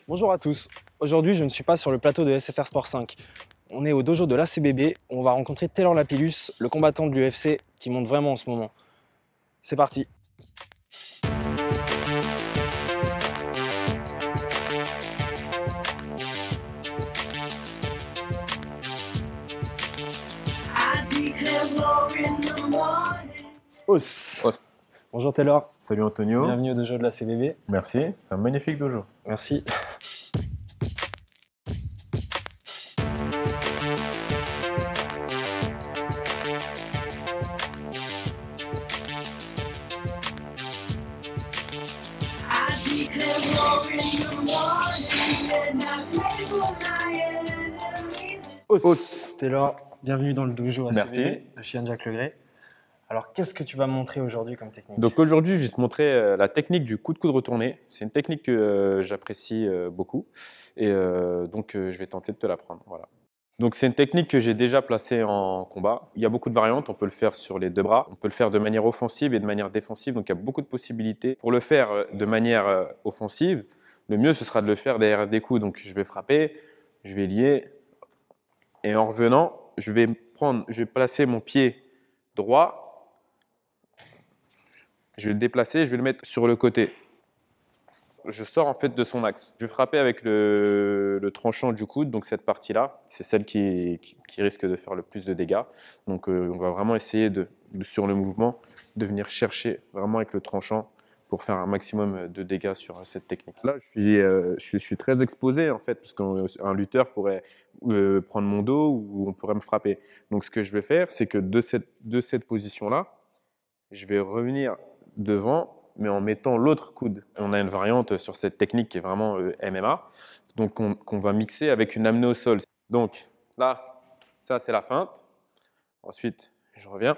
Bonjour à tous. Aujourd'hui, je ne suis pas sur le plateau de SFR Sport 5. On est au dojo de l'ACBB où on va rencontrer Taylor Lapillus, le combattant de l'UFC qui monte vraiment en ce moment. C'est parti. Os. Os. Bonjour Taylor. Salut Antonio. Bienvenue au dojo de l'ACBB. Merci, c'est un magnifique dojo. Merci. Os. Taylor, bienvenue dans le dojo ACBB Merci. de chez Jacques Legré. Alors, qu'est-ce que tu vas me montrer aujourd'hui comme technique? Donc aujourd'hui, je vais te montrer la technique du coup de coude retourné. C'est une technique que j'apprécie beaucoup et je vais tenter de te l'apprendre. Voilà. Donc c'est une technique que j'ai déjà placée en combat. Il y a beaucoup de variantes, on peut le faire sur les deux bras, on peut le faire de manière offensive et de manière défensive, donc il y a beaucoup de possibilités. Pour le faire de manière offensive, le mieux ce sera de le faire derrière des coups. Donc je vais frapper, je vais lier et en revenant, je vais placer mon pied droit. Je vais le déplacer, je vais le mettre sur le côté. Je sors en fait de son axe. Je vais frapper avec le tranchant du coude, donc cette partie-là, c'est celle qui risque de faire le plus de dégâts. Donc on va vraiment essayer sur le mouvement de venir chercher vraiment avec le tranchant pour faire un maximum de dégâts sur cette technique-là. Je suis très exposé en fait, parce qu'un lutteur pourrait prendre mon dos ou on pourrait me frapper. Donc ce que je vais faire, c'est que de cette position-là, je vais revenir devant, mais en mettant l'autre coude. On a une variante sur cette technique qui est vraiment MMA, donc qu'on va mixer avec une amenée au sol. Donc là, ça c'est la feinte. Ensuite, je reviens.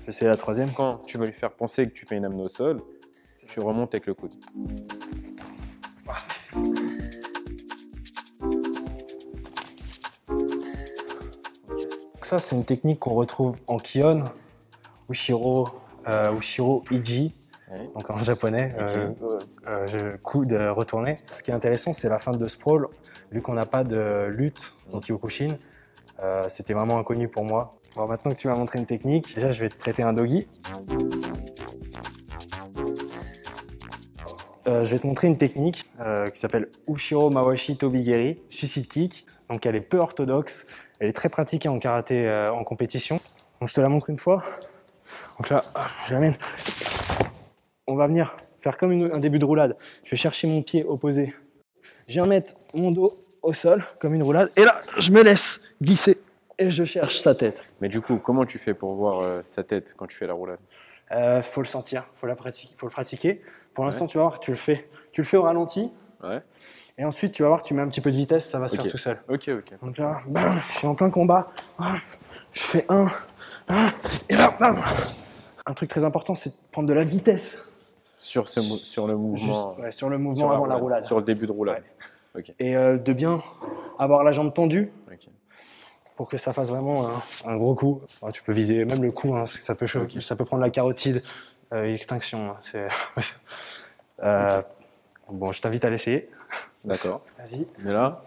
J'essaie la troisième. Quand tu vas lui faire penser que tu fais une amenée au sol, tu remontes avec le coude. Ça, c'est une technique qu'on retrouve en Kion, Ushiro Iji, Oui. donc en japonais, coude retourné. Ce qui est intéressant, c'est la feinte de sprawl. Vu qu'on n'a pas de lutte en Kyokushin, c'était vraiment inconnu pour moi. Bon, maintenant que tu m'as montré une technique, déjà, je vais te prêter un dogi. Je vais te montrer une technique qui s'appelle Ushiro Mawashi Tobigeri, suicide kick. Donc elle est peu orthodoxe, elle est très pratiquée en karaté en compétition. Donc je te la montre une fois. Donc là, je l'amène. On va venir faire comme un début de roulade. Je vais chercher mon pied opposé. Je viens mettre mon dos au sol comme une roulade. Et là, je me laisse glisser et je cherche sa tête. Mais du coup, comment tu fais pour voir sa tête quand tu fais la roulade? Faut le sentir, faut le pratiquer. Pour l'instant, tu vas voir, tu le fais au ralenti. Ouais. Et ensuite, tu vas voir, tu mets un petit peu de vitesse, ça va se faire tout seul. Ok. Donc là, bam, je suis en plein combat. Je fais un, et là, bam. Un truc très important, c'est de prendre de la vitesse. Sur le mouvement. Juste, ouais, sur le mouvement avant la roulade. Sur le début de roulade. Ouais. Ok. Et de bien avoir la jambe tendue Ok. pour que ça fasse vraiment un gros coup. Ouais, tu peux viser même le cou, hein, parce que ça peut choquer, ça peut prendre la carotide, extinction. Bon, je t'invite à l'essayer. D'accord. Vas-y. Mais là,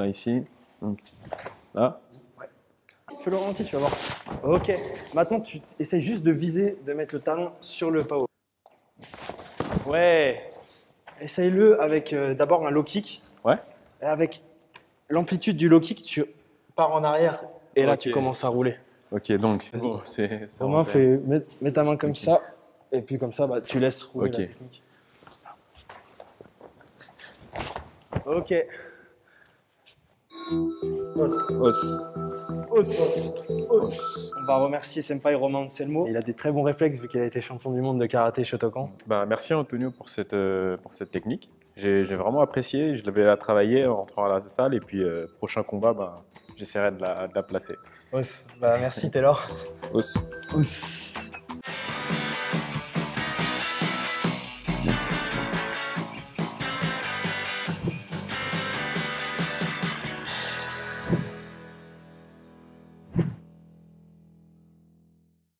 ici, donc, là. Fais le ralenti, tu vas voir. Ok. Maintenant, tu essaies juste de viser, de mettre le talon sur le pao. Ouais. Essaye-le avec d'abord un low kick. Ouais. Et avec l'amplitude du low kick, tu pars en arrière et là, Ok. tu commences à rouler. Ok, donc, Vas-y. c'est Au moins, mets ta main comme ça. Et puis comme ça, bah, tu laisses rouler Ok. la technique. Ok. Os. On va remercier Senpai Romain Anselmo. Il a des très bons réflexes vu qu'il a été champion du monde de karaté Shotokan. Bah, merci Antonio pour cette technique. J'ai vraiment apprécié. Je l'avais à travailler en rentrant à la salle et puis prochain combat, bah, j'essaierai de la placer. Os. Bah, merci Taylor. Os. Os.